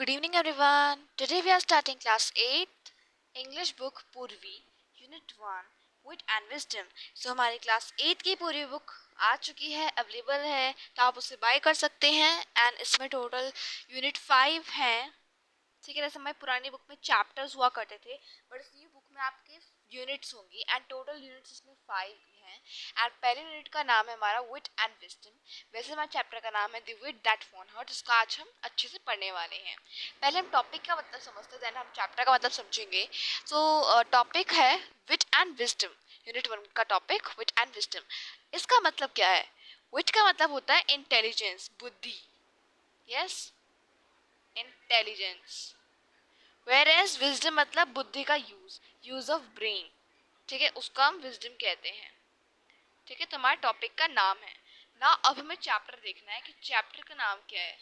Good evening, everyone. Today we are starting class 8 English book Purvi Unit 1 Wit and Wisdom. हमारी class 8 की पूरी book आ चुकी है, available है, तो आप उसे बाय कर सकते हैं। एंड इसमें टोटल यूनिट 5 हैं। ठीक है, जैसे हमारी पुरानी बुक में चैप्टर्स हुआ करते थे, बट इस न्यू बुक में आपके यूनिट्स होंगी एंड टोटल यूनिट्स इसमें 5 हैं। एंड पहले यूनिट का नाम है हमारा विट एंड विजडम। वैसे हमारे चैप्टर का नाम है the wit that won heart, जिसका आज हम अच्छे से पढ़ने वाले हैं। पहले हम टॉपिक का मतलब समझते हैं, देन हम चैप्टर का मतलब समझेंगे। तो टॉपिक है विट एंड विजडम। यूनिट 1 का टॉपिक विट एंड विजडम। इसका मतलब क्या है? विट का मतलब होता है इंटेलिजेंस, बुद्धि। Yes, intelligence. वेयर विजडम मतलब बुद्धि का यूज ऑफ ब्रेन। ठीक है, उसको हम विजडम कहते हैं। ठीक है, तो हमारे टॉपिक का नाम है ना। अब हमें चैप्टर देखना है कि चैप्टर का नाम क्या है।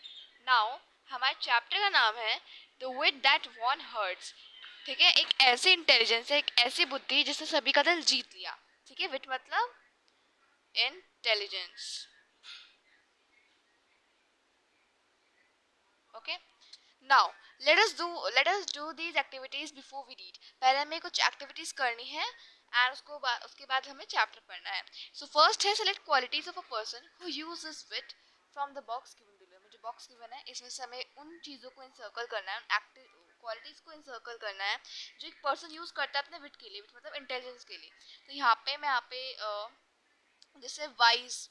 नाउ हमारे चैप्टर का नाम है the wit that won hearts. ठीक है, एक ऐसी इंटेलिजेंस है, एक ऐसी बुद्धि जिसने सभी का दिल जीत लिया। ठीक है, विट मतलब intelligence. Okay, now let us do these activities before we read. पहले हमें कुछ एक्टिविटीज करनी है एंड उसके बाद हमें चैप्टर पढ़ना है। सो फर्स्ट है select qualities of a person who uses wit from the box given below. मुझे बॉक्स गिवन है, इसमें से हमें उन चीज़ों को इंसर्कल करना है, एक्टिव क्वालिटीज को इंसर्कल करना है जो एक पर्सन यूज करता है अपने विट के लिए, विट मतलब इंटेलिजेंस के लिए। तो यहाँ पे जैसे वाइज।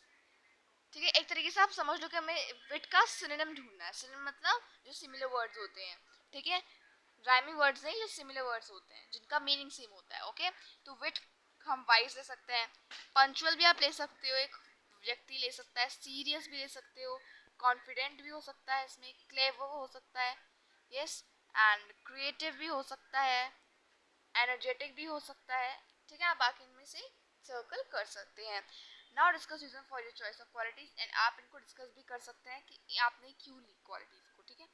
ठीक है, एक तरीके से आप समझ लो कि हमें विट का सिनोनिम ढूंढना है। सिनोनिम मतलब जो सिमिलर वर्ड्स होते हैं। ठीक है, राइमिंग वर्ड्स नहीं, जो सिमिलर वर्ड्स होते हैं जिनका मीनिंग सेम होता है। ओके, तो विट हम वाइज ले सकते हैं, पंचुअल भी आप ले सकते हो, एक व्यक्ति ले सकता है, सीरियस भी ले सकते हो, कॉन्फिडेंट भी हो सकता है, इसमें क्लेवर हो सकता है, यस, एंड क्रिएटिव भी हो सकता है, एनर्जेटिक भी हो सकता है। ठीक है, आप बाकी इनमें से सर्कल कर सकते हैं। Now discuss reason for your choice of qualities, and आप इनको डिस्कस भी कर सकते हैं कि आपने क्यों ली क्वालिटीज को। ठीक है,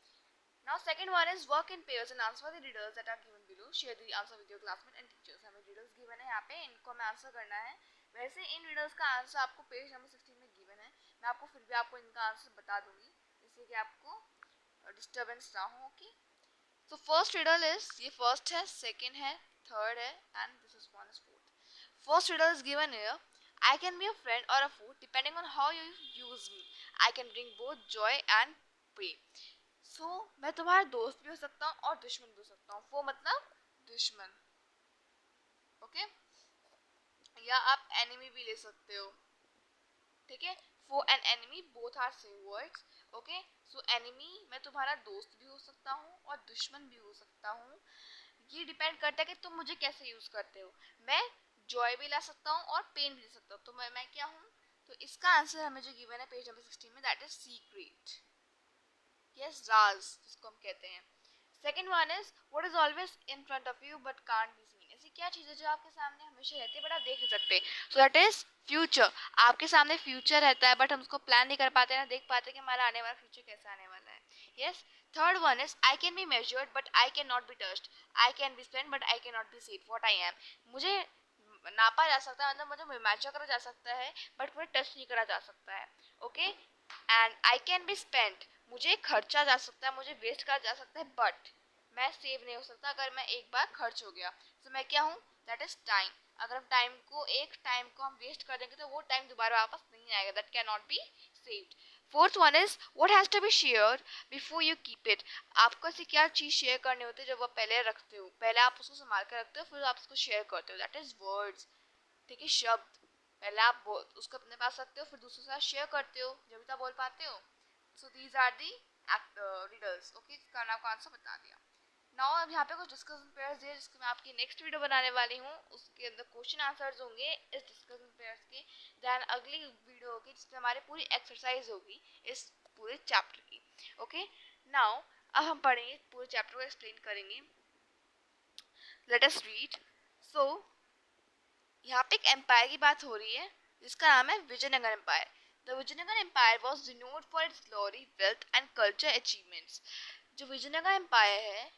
now second one is work in pairs and answer the riddles that are given below. Share the answer with your classmate and teachers. हमें रिडल्स गिवन है यहाँ पे, इनको हमें आंसर करना है। वैसे इन रिडल्स का आंसर आपको पेज नंबर 16 में गिवन है, मैं आपको फिर भी आपको इनका आंसर बता दूंगी जिससे कि आपको डिस्टर्बेंस ना हो। Okay, so first riddle is, ये first है, second है, third है, and this is one is fourth. First riddle is given here. I can be a friend or a foe depending on how you use me. I can bring both joy and pain. So मैं तुम्हारा दोस्त भी हो सकता हूँ और दुश्मन भी हो सकता हूँ। foe मतलब दुश्मन। ओके, या आप enemy भी ले सकते हो। ठीक है, foe and enemy both are same words. Okay, so enemy मैं तुम्हारा दोस्त भी हो सकता हूँ और दुश्मन भी हो सकता हूँ। ये डिपेंड करता है कि तुम मुझे कैसे यूज करते हो। मैं जॉय भी ला सकता हूँ और पेन भी ले सकता हूँ, तो मैं क्या हूँ? तो इसका आंसर हमें जो गिवन है पेज नंबर 16 में, दैट इज सीक्रेट। यस, राज जिसको हम कहते हैं। Second one is what is always in front of you but can't be seen. ऐसी क्या चीज है जो आपके सामने हमेशा रहती है बट आप देख नहीं सकते? So that is future. आपके सामने फ्यूचर रहता है बट हम उसको प्लान नहीं कर पाते ना, देख पाते कि हमारा आने वाला फ्यूचर कैसा आने वाला है। Yes, third one is I can be measured but I can not be touched. I can be spend but I can not B seed. What I am, मुझे नापा जा सकता है, मतलब मुझे मैचर करा जा सकता है बट मुझे टच नहीं करा जा सकता है। Okay, and I can be spend, मुझे खर्चा जा सकता है, मुझे वेस्ट करा जा सकता है, बट मैं सेव नहीं हो सकता अगर मैं एक बार खर्च हो गया। तो मैं क्या हूँ? That is time. अगर हम टाइम को हम वेस्ट कर देंगे तो वो टाइम दोबारा वापस नहीं आएगा, that can not be saved. Fourth one is what has to be shared before you keep it. आपको ऐसी क्या चीज शेयर करनी होती है जब आप पहले रखते हो, पहले आप उसको संभाल कर रखते हो फिर आप उसको शेयर करते हो, दैट इज वर्ड्स। ठीक है, शब्द। पहले आप उसको अपने पास रखते हो फिर दूसरों के साथ शेयर करते हो जब तक बोल पाते हो। So these are the riddles. Okay, इसका नाम का आंसर बता दिया। नाउ अब यहाँ पे कुछ डिस्कशन पेयर्स दिए जिसके मैं आपकी नेक्स्ट वीडियो बनाने वाली हूँ, उसके अंदर क्वेश्चन आंसर्स होंगे इस डिस्कशन पेयर्स के। देन अगली वीडियो होगी जिसमें हमारी पूरी एक्सरसाइज होगी इस पूरे चैप्टर की। ओके, नाउ अब हम पढ़ेंगे पूरे चैप्टर को, एक्सप्लेन करेंगे। Let us read. सो यहाँ पे एक एम्पायर की बात हो रही है जिसका नाम है Vijayanagar empire. The Vijayanagar empire was renowned for its glory, wealth and culture achievements. जो विजयनगर एम्पायर है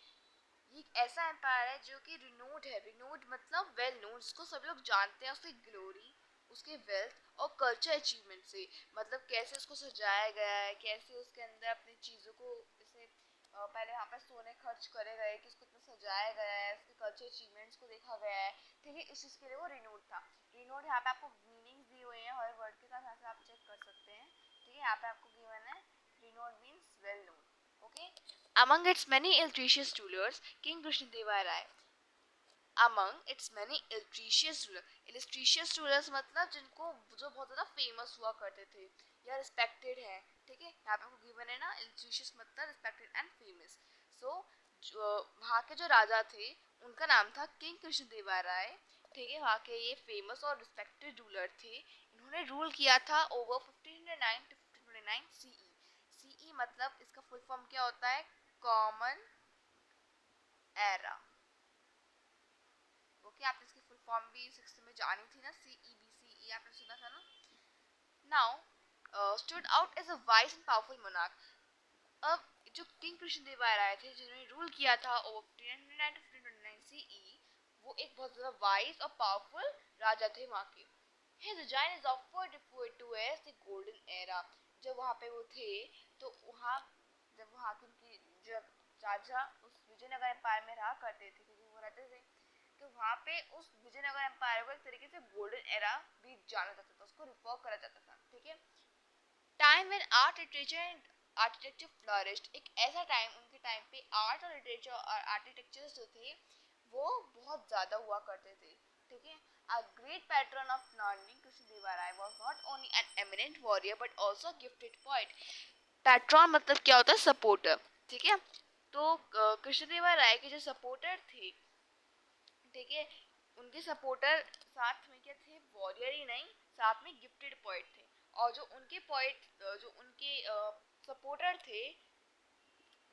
ये एक ऐसा एम्पायर है जो कि रिनोड है। रिनोड मतलब वेल नोन, जिसको सब लोग जानते हैं उसकी ग्लोरी, उसके वेल्थ और कल्चर अचीवमेंट से। मतलब कैसे उसको सजाया गया है, कैसे उसके अंदर अपनी चीज़ों को जैसे पहले यहाँ पे सोने खर्च करे गए कि इसको इतना सजाया गया है, इसके कल्चर अचीवमेंट्स को देखा गया है, ठीक है, इस चीज़ के लिए वो रिनोड था। रिनोड यहाँ पे आपको मीनिंग्स दिए हुए हैं हर वर्ड के साथ, यहाँ से आप चेक कर सकते हैं, ठीक है। यहाँ पे आपको गिवन है renowned means well known, okay. Among its many illustrious rulers, King Krishnadeva Rai among its many illustrious rulers मतलब जिनको जो बहुत ज़्यादा फेमस हुआ करते थे या रिस्पेक्टेड है, ठीक है। यहाँ पे आपको गिवन है ना, illustrious मतलब रिस्पेक्टेड एंड फेमस। सो वहाँ के जो राजा थे उनका नाम था किंग कृष्णदेवा राय, ठीक है। वहाँ के ये फेमस और रिस्पेक्टेड रूलर थे। इन्होंने रूल किया था ओवर 1509 to 1529 सीई। सीई मतलब इसका फुल फॉर्म क्या होता है, कॉमन एरा, ओके। आपने इसकी फुल फॉर्म भी सिक्स्थ में जानी थी ना, CEBCE आपने सुना था ना। Now stood out as a wise and powerful monarch. अब जो किंग कृष्णदेव राय थे जिन्होंने रूल किया था ओवर 1509 CE, वो एक बहुत ज़्यादा वाइस और पावरफुल राजा थे वहाँ के। His reign is often referred to as the golden era। जब वहाँ पे वो थे तो वहाँ जब वहाँ के उनकी जब राजा उस विजयनगर एम्पायर में रहा करते थे, क्योंकि वो रहते थे, तो वहाँ पे उस विजयनगर एम्पायर को एक तरीके से गोल्डन एरा भी जाना जाता था, उसको रिफर करा जाता था, ठीक है। Time when art literature and architecture flourished, एक ऐसा टाइम, उनके टाइम पे आर्ट और लिटरेचर और आर्किटेक्चर जो थे वो बहुत ज़्यादा हुआ करते थे, ठीक है। A great patron of learning, Krishnadeva Rai was not only an eminent warrior but also a gifted poet। Patron मतलब क्या होता है, सपोर्टर, ठीक है। तो कृष्णदेवा राय के जो सपोर्टर थे, ठीक है, उनके सपोर्टर साथ में क्या थे, वॉरियर ही नहीं, साथ में गिफ्टेड पोइट थे। और जो उनके पोइट जो उनके सपोर्टर थे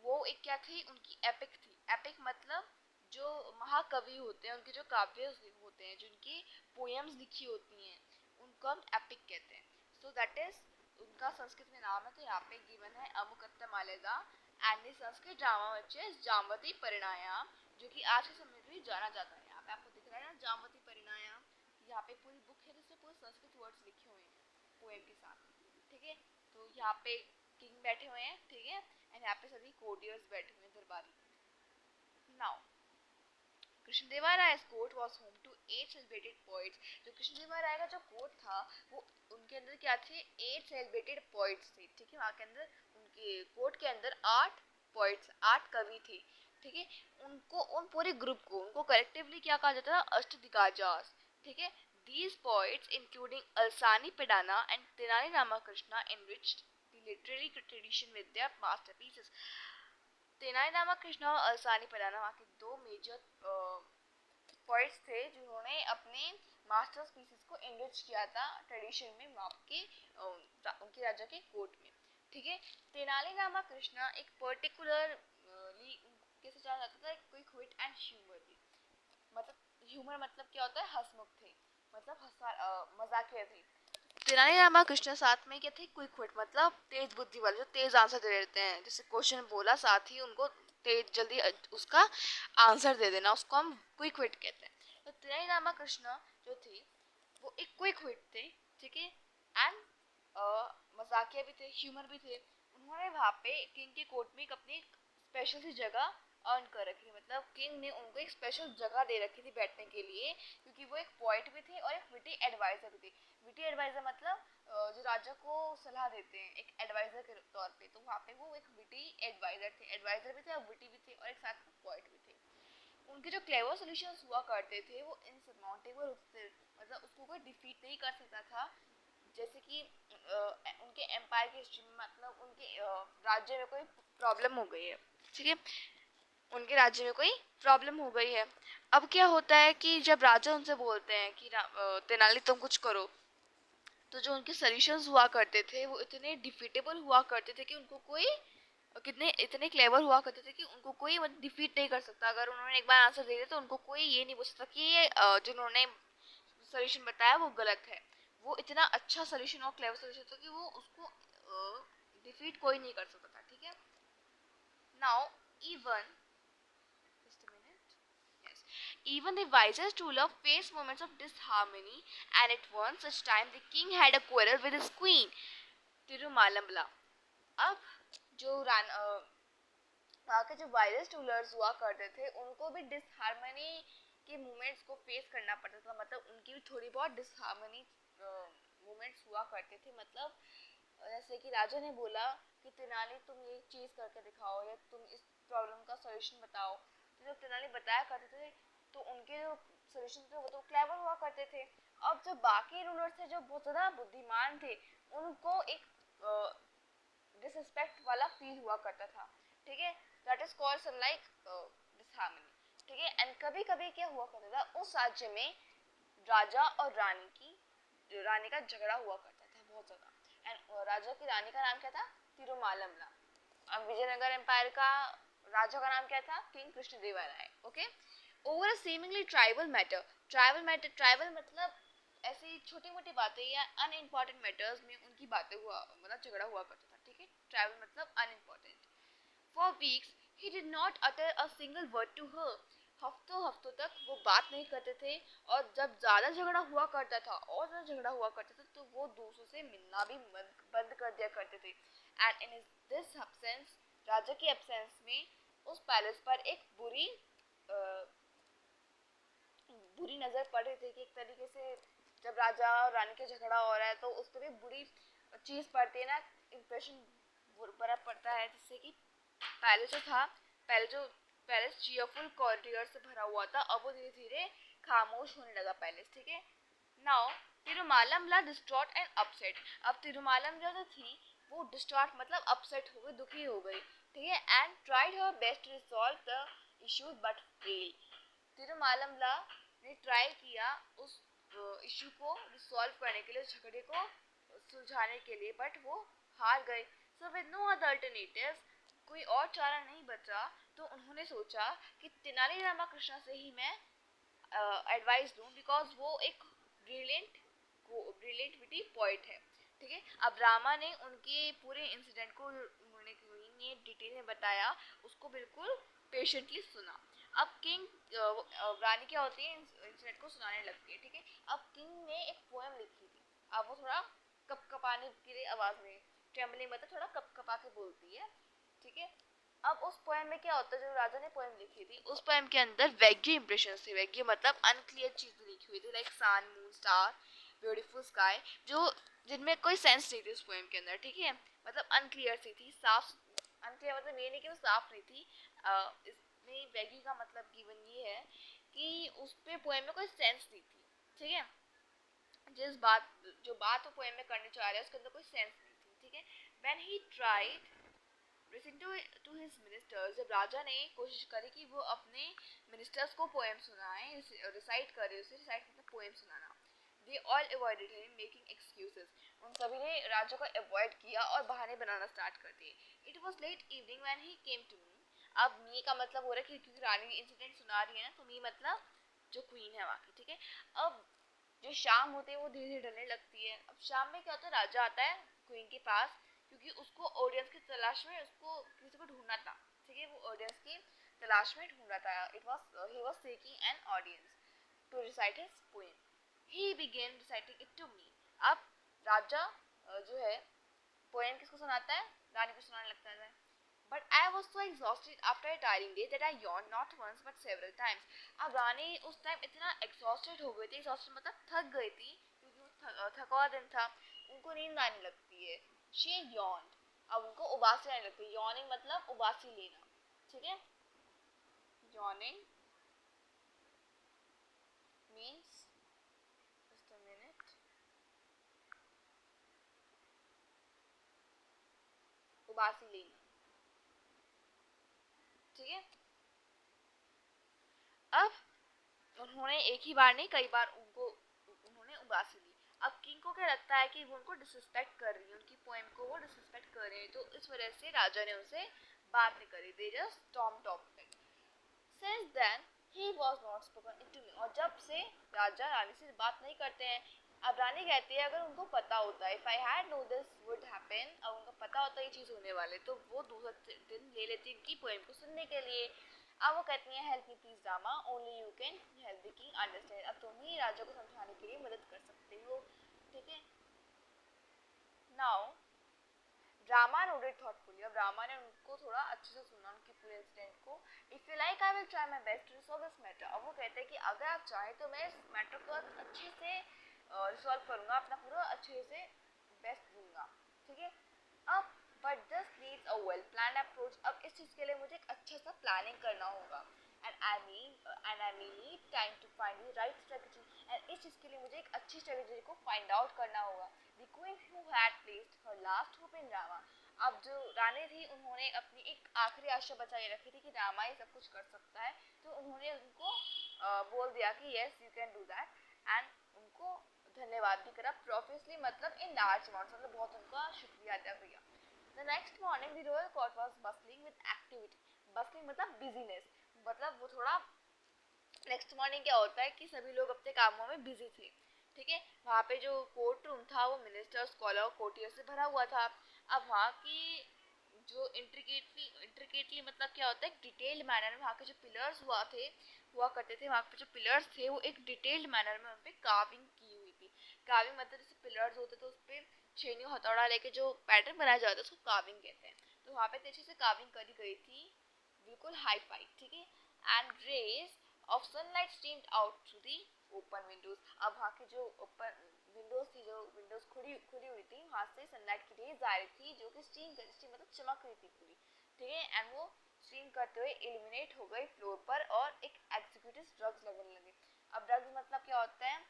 वो एक क्या थी, उनकी एपिक थी। एपिक मतलब जो महाकवि होते हैं, उनके जो काव्य होते हैं, जिनकी पोएम्स लिखी होती हैं, उनको हम एपिक कहते हैं। सो दैट इज उनका संस्कृत में नाम है, तो यहाँ पे गिवन है Amuktamalyada and the Sanskrit drama which is Jambavati Parinayam, जो कि आज के समय में भी जाना जाता है। यहाँ पे आपको दिख रहा है ना जामवती परिणायाम, यहाँ पे पूरी बुक है जिसमें पूरे संस्कृत वर्ड्स लिखे हुए हैं पोएम के साथ, ठीक है। तो यहाँ पे किंग बैठे हुए हैं, ठीक है, एंड यहाँ पे सभी कोर्टियर्स बैठे हुए हैं, दरबारी। Now Krishnadeva Raya court was home to 8 celebrated poets. जो कृष्णदेवा राय का जो कोर्ट था वो, उनके अंदर क्या थे, 8 सेलिब्रेटेड पोइट्स थे, ठीक है। वहाँ के अंदर उनके कोर्ट के अंदर 8 पोइट्स, 8 कवि थे, ठीक है। उनको, उन पूरे ग्रुप को, उनको कलेक्टिवली क्या कहा जाता था, अष्टदिग्गजास, ठीक है। These poets, including Alsani Pedana and Tenali Ramakrishna, enriched the literary tradition with their masterpieces। Tenali Ramakrishna और अलसानी पराना वहाँ के दो मेजर पोइट्स थे जिन्होंने अपने मास्टर्स पीसेस को एनरिच किया था ट्रेडिशन में वहाँ के उनके राजा के कोर्ट में, ठीक है। तेनाली रामकृष्ण एक पर्टिकुलर कैसे जाना जाता था, क्विक विट एंड ह्यूमरली, मतलब ह्यूमर मतलब क्या होता है, हंसमुख थे, मतलब मजाकिया थे। तेनाली रामकृष्ण साथ में क्या थे, क्विक विट मतलब तेज बुद्धि वाले, जो तेज आंसर दे देते हैं, जैसे क्वेश्चन बोला साथ ही उनको तेज जल्दी उसका आंसर दे देना, उसको हम क्विक विट कहते हैं। तो तेनाली रामकृष्ण जो थे वो एक क्विक विट थे, ठीक है, एंड मजाकिया भी थे, ह्यूमर भी थे। उन्होंने वहाँ पे किंग के कोर्ट में एक अपनी स्पेशल सी जगह अर्न कर रखी थी, मतलब किंग ने उनको एक स्पेशल जगह दे रखी थी बैठने के लिए, क्योंकि वो एक पोइट भी थे और एक विटी एडवाइजर भी थे। विटी एडवाइजर मतलब जो राजा को सलाह देते हैं एक एडवाइजर के तौर पे, तो वहाँ पे वो एक विटी एडवाइजर थे, एडवाइजर भी थे और विटी भी थे और एक साथ में पोइट भी थे। उनके जो क्लेवर सॉल्यूशंस हुआ करते थे वो इनसरमाउंटेबल होते थे, मतलब उसको कोई डिफीट नहीं कर सकता था। जैसे कि उनके एम्पायर की हिस्ट्री में, मतलब उनके राज्य में कोई प्रॉब्लम हो गई है, ठीक है, उनके राज्य में कोई प्रॉब्लम हो गई है। अब क्या होता है कि जब राजा उनसे बोलते हैं कि तेनाली तुम कुछ करो, तो जो उनके सॉल्यूशंस हुआ करते थे वो इतने डिफीटेबल हुआ करते थे कि उनको कोई, कितने इतने क्लेवर हुआ करते थे कि उनको कोई मतलब डिफीट नहीं कर सकता। अगर उन्होंने एक बार आंसर दे दिया तो उनको कोई ये नहीं बोल सकता कि ये जो उन्होंने सोल्यूशन बताया वो गलत है। वो इतना अच्छा सोल्यूशन और क्लेवर सोल्यूशन था कि वो उसको डिफीट कोई नहीं कर सकता था, ठीक है। Now even just a minute, yes, even the wisest ruler faced moments of disharmony, and at one such time the king had a quarrel with his queen Tirumalambla। अब जो वहाँ के जो वायरस रूलर्स हुआ करते थे उनको भी डिसहार्मनी के मूवमेंट्स को फेस करना पड़ता था, मतलब उनकी भी थोड़ी बहुत डिसहार्मनी मूवमेंट्स हुआ करते थे। मतलब जैसे कि राजा ने बोला कि तेनाली तुम ये चीज़ करके दिखाओ या तुम इस प्रॉब्लम का सॉल्यूशन बताओ, तो जब तेनाली बताया करते थे तो उनके जो सॉल्यूशन थे वो तो क्लेवर हुआ करते थे। अब जो बाकी रूलर्स थे जो बहुत ज़्यादा बुद्धिमान थे उनको एक डिसरिस्पेक्ट वाला फील हुआ करता था, ठीक है। That is called some like disharmony, ठीक है। एंड कभी कभी क्या हुआ करता था उस राज्य में राजा और रानी का झगड़ा हुआ करता था बहुत ज्यादा। एंड राजा की रानी का नाम क्या था? तिरुमालमला। अब विजयनगर एम्पायर का राजा का नाम क्या था? King Krishnadevaraya. Okay. Over a seemingly tribal मतलब ऐसी छोटी मोटी बातें या अनइम्पोर्टेंट मैटर्स में उनकी बातें हुआ मतलब झगड़ा हुआ करता था, ठीक है। ट्राइबल मतलब unimportant. For weeks he did not utter a single word to her. हफ्तों हफ्तों तक वो बात नहीं करते थे, और जब ज्यादा झगड़ा हुआ करता था और ज्यादा झगड़ा हुआ करता था तो वो दूसरों से मिलना भी बंद कर दिया करते थे। एंड इन दिस एब्सेंस, राजा की एब्सेंस में उस पैलेस पर एक बुरी नजर पड़ रही थी कि एक तरीके से जब राजा और रानी का झगड़ा हो रहा है तो उस पर भी बुरी चीज पड़ती है ना, इम्प्रेशन बुरा पड़ता है, जिससे कि पैलेस जो था, पैलेस चीयरफुल कॉरिडोर से भरा हुआ था, अब वो धीरे धीरे खामोश होने लगा पैलेस, ठीक है। Now Tirumalamba distraught and upset. अब तिरुमालम जो थी वो डिस्ट्रॉट मतलब अपसेट हो गई, दुखी हो गई, ठीक है। And tried her best to resolve the issues but fail. Tirumalamba ने ट्राई किया उस इशू को रिसॉल्व करने के लिए, झगड़े को सुलझाने के लिए, बट वो हार गए। So with no other alternative, कोई और चारा नहीं बचा, तो उन्होंने सोचा कि तेनाली रामाकृष्ण से ही मैं एडवाइस दूं, बिकॉज वो एक ब्रिलियंट विटी पॉइंट है, ठीक है। अब रामा ने उनके पूरे इंसिडेंट को उन्होंने डिटेल में बताया, उसको बिल्कुल पेशेंटली सुना। अब किंग रानी क्या होती है इंसिडेंट को सुनाने लगती है, ठीक है। अब किंग ने एक पोएम लिखी थी। अब वो थोड़ा कपकपाने की आवाज में, ट्रेम्बलिंग मतलब थोड़ा कपकपा के बोलती है, ठीक है। अब उस पोएम में क्या होता है, जो राजा ने पोएम लिखी थी उस पोएम के अंदर वैग्यू इंप्रेशन थे। वैग्यू मतलब अनक्लियर चीजें लिखी हुई थी, लाइक सन, मून, स्टार, ब्यूटीफुल स्काई, जो जिनमें कोई सेंस नहीं थी उस पोएम के अंदर, ठीक है। मतलब अनक्लियर सी थी, साफ। अनक्लियर मतलब ये नहीं कि वो साफ नहीं थी, इसमें वैग्यू का मतलब गिवन ये है कि उस पे पोएम में कोई सेंस नहीं थी, ठीक है। जो बात वो पोएम में करने चाह रहे हैं उसके अंदर कोई सेंस नहीं थी, ठीक है। When he tried listen to his ministers, जब राजा ने कोशिश करी कि वो अपने मिनिस्टर्स को पोएम सुनाए, रिसाइट करे, उसे रिसाइट मतलब पोएम सुनाना, they all avoided him making excuses. उन सभी ने राजा को अवॉइड किया और बहाने बनाना स्टार्ट कर दिए। It was late evening when he came to me. अब मी का मतलब हो रहा है कि क्योंकि रानी इंसिडेंट सुना रही है ना, तो मी मतलब जो क्वीन है वहाँ की, ठीक है। अब जो शाम होती है वो धीरे धीरे ढलने लगती है। अब शाम में क्या होता है, राजा आता है क्वीन के पास, क्योंकि उसको ऑडियंस की तलाश में, उसको किसी को ढूंढना था, ठीक है। वो ऑडियंस की तलाश में ढूंढ रहा था। He was seeking an audience to recite his poem. He began reciting it to me. अब राजा जो है पोएम किसको सुनाता है? रानी को सुनाने लगता है। But I was so exhausted after a tiring day that I yawned not once but several times. अब रानी उस टाइम इतना exhausted हो गई थी, exhausted मतलब थक गई थी, क्योंकि वो थका हुआ दिन था, उनको नींद आने लगती है। She yawned. अब उनको उबासी आने लगती है। Yawning मतलब उबासी लेना, ठीक है। Yawning means, just a minute, उबासी लेना, ठीक है। अब उन्होंने एक ही बार नहीं, कई बार उन्होंने उबासी ली। अब किंग को क्या लगता है कि वो उनको डिसरिस्पेक्ट कर रही है, उनकी पोएम को वो डिसरिस्पेक्ट कर रहे हैं, तो इस वजह से राजा ने उनसे बात नहीं करी। They just stomped off it. Since then he was not spoken to me. और जब से राजा रानी से बात नहीं करते हैं। अब रानी कहती है अगर उनको पता होता है, if I had known this would happen, अब उनको पता होता ये चीज होने वाले, तो वो दूसरा दिन ले लेती इनकी पोएम को सुनने के लिए। अब वो कहती हैं help me please drama, only you can help the king understand. अब तुम ही राजा को समझाने के लिए मदद कर सकते हो, ठीक है। Now Rama noted thoughtfully. अब ड्रामा ने उनको थोड़ा अच्छे से सुना, उनकी पूरे if you like I will try my best to resolve this matter. अब वो कहते हैं कि अगर आप चाहें तो मैं इस मैटर को अच्छे से रिसॉल्व करूँगा, अपना पूरा अच्छे से बेस्ट दूंगा, ठीक है। अब but this needs a well plan approach. अब इस चीज़ के लिए मुझे एक अच्छा सा प्लानिंग करना होगा, and I need time to find the right strategy. And इस चीज़ के लिए मुझे एक अच्छी स्ट्रेटजी को फाइंड आउट करना होगा। The queen who had placed her last hope इन रामा। अब जो रानी थी उन्होंने अपनी एक आखिरी आशा बचाए रखी थी कि रामा ही सब कुछ कर सकता है, तो उन्होंने उनको बोल दिया कि yes you can do that, and उनको धन्यवाद भी करा प्रोफेसली, मतलब इन लार्ज अमाउंट, मतलब बहुत उनका शुक्रिया अदा किया। The next morning the royal court was bustling with activity. Bustling मतलब बिजीनेस, मतलब वो थोड़ा नेक्स्ट मॉर्निंग क्या होता है कि सभी लोग अपने कामों में बिजी थे, ठीक है। वहाँ पे जो कोर्ट रूम था वो मिनिस्टर, स्कॉलर, कोर्टियर से भरा हुआ था। अब वहाँ की जो इंट्रिकेटली मतलब क्या होता है, डिटेल्ड मैनर में वहाँ के जो पिलर्स हुआ करते थे, वहाँ पे जो पिलर्स थे वो एक डिटेल्ड मैनर में उन पे कार्विंग की हुई थी। कार्विंग मतलब जैसे पिलर्स होते थे उस पर छेनी हथौड़ा लेके जो पैटर्न बनाया जाता है उसको कार्विंग कहते हैं। तो वहाँ पे अच्छे से कार्विंग करी गई थी, बिल्कुल हाई फाई, ठीक है। And rays of sunlight streamed out through the open windows. अब वहाँ की जो ओपन विंडोज थी, जो विंडोज खुली खुली हुई थी, वहाँ से सनलाइट की रेज आ रही थी जो कि स्ट्रीम मतलब चमक रही थी पूरी, ठीक है। एंड वो स्ट्रीम करते हुए इल्यूमिनेट हो गई फ्लोर पर, और एक एग्जीक्यूटिव ड्रग्स लगने लगे। अब ड्रग्स मतलब क्या होता है,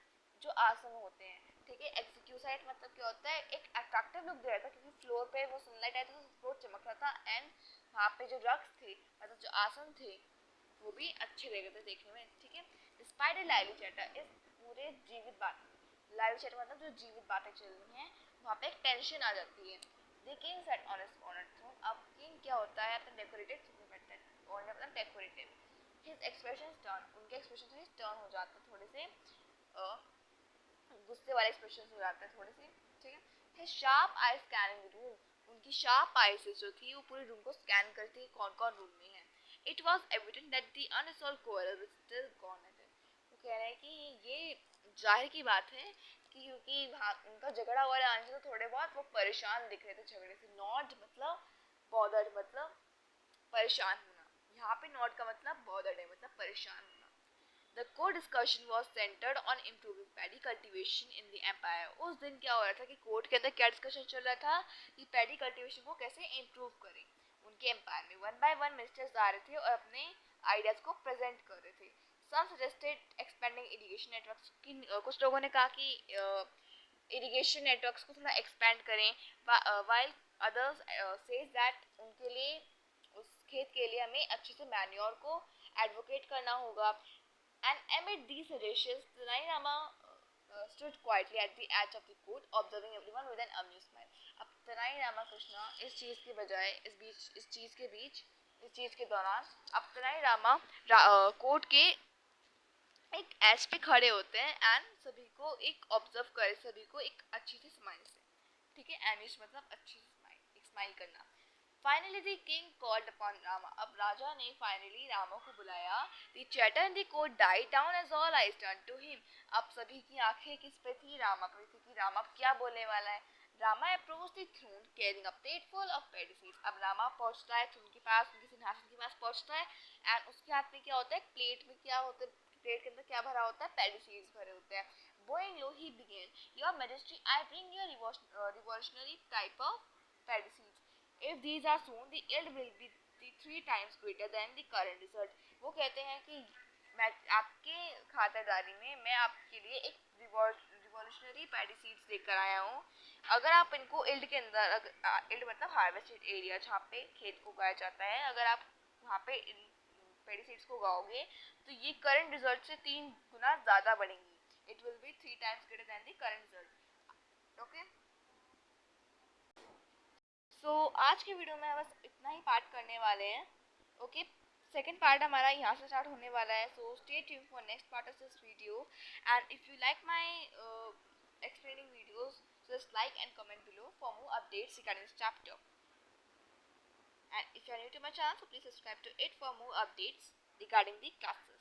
जो आसन होते हैं, ठीक है। एक्सिक्यूसाइट मतलब क्या होता है, एक अट्रैक्टिव लुक दे रहा था क्योंकि फ्लोर पे वो सनलाइट आई थी तो फ्लोर चमक रहा था, एंड वहाँ पे जो ड्रग्स थे मतलब जो आसन थे वो भी अच्छे लग रहे थे देखने में, ठीक है। डिस्पाइट ए लाइवली चैटर, इस पूरे जीवित बात, लाइव चैटर मतलब जो जीवित बातें चल रही हैं, वहाँ पे एक टेंशन आ जाती है। The king sat on his ऑनर थ्रोन। अब किंग क्या होता है, अपना डेकोरेटेड थ्रोन पे बैठता है, ऑनर मतलब डेकोरेटेड। हिज एक्सप्रेशन टर्न, उनके एक्सप्रेशन थोड़े टर्न हो जाते हैं, थोड़े से गुस्से वाले एक्सप्रेशन हो जाते हैं थोड़े से, ठीक है। His sharp I scanning the room, उनकी शार्प आईज जो थी वो पूरे रूम को स्कैन करती है कौन कौन रूम में है। It was evident that the unsolved quarrel still gone at it. वो कह रहे हैं कि ये जाहिर की बात है कि क्योंकि उनका झगड़ा हुआ आने से तो थोड़े बहुत वो परेशान दिख रहे थे झगड़े से। नॉट मतलब बॉदर्ड मतलब परेशान होना, यहाँ पे नॉट का मतलब बॉदर्ड है, मतलब परेशान होना। The court discussion was centered on improving paddy cultivation in the empire। उस दिन क्या हो रहा था कि कोर्ट के अंदर क्या डिस्कशन चल रहा था कि पैडी कल्टीवेशन को कैसे इम्प्रूव करें उनके एम्पायर में। वन बाय वन मिनिस्टर्स आ रहे थे और अपने आइडियाज को प्रेजेंट कर रहे थे। सम सजेस्टेड एक्सपेंडिंग इरिगेशन नेटवर्क्स की, कुछ लोगों ने कहा कि इरिगेशन नेटवर्क्स को थोड़ा एक्सपेंड करें, वाइल अदर्स सेज दैट उनके लिए उस खेत के लिए हमें अच्छे से मैन्योर को एडवोकेट करना होगा। And amid these suggestions, the Nai Rama stood quietly at the edge of the court, observing everyone with an amused smile। अब तनाई रामा कृष्णा इस चीज़ के बजाय इस चीज़ के दौरान अब तनाई रामा कोर्ट के एक एज पे खड़े होते हैं, एंड सभी को एक ऑब्जर्व करे, सभी को एक अच्छी सी स्माइल से, ठीक है। एमिश मतलब अच्छी सी स्माइल, एक स्माइल करना। Finally the king called upon Rama। अब राजा ने फाइनली रामा को बुलाया। The chatter in the court died down as all eyes turned to him। अब सभी की आंखें किस पे थी, रामा पे थी कि रामा क्या बोलने वाला है। Rama approached the throne carrying a plate full of paddy seeds। अब रामा पहुंचता है थ्रोन के पास, उनके सिंहासन के पास पहुंचता है, एंड उसके हाथ में क्या होता है, प्लेट में क्या होता है, प्लेट के अंदर क्या भरा होता है, पैडी सीड्स भरे होते हैं। Bowing low he began, Your Majesty, I bring you a revolutionary type of paddy seeds। If these are sown, the yield will be the 3 times greater than the current result। वो कहते हैं कि मैं आपके खातिरदारी में मैं आपके लिए एक रिवॉल्यूशनरी पैडी सीड्स लेकर आया हूँ। अगर आप इनको इल्ड के अंदर, इल्ड मतलब हार्वेस्टेड एरिया जहाँ पे खेत को उगाया जाता है, अगर आप वहाँ पे पैडी सीड्स को उगाओगे तो ये करंट रिजल्ट से 3 गुना ज़्यादा बढ़ेंगी। It will be 3 times greater than the current result। Okay, so आज के वीडियो में बस इतना ही पार्ट करने वाले हैं। ओके, सेकंड पार्ट हमारा यहाँ से स्टार्ट होने वाला है। So stay tune for next part of this video, and if you like my explaining videos, just like and comment below for more updates regarding this chapter। And if you are new to my channel, so please subscribe to it for more updates regarding the classes।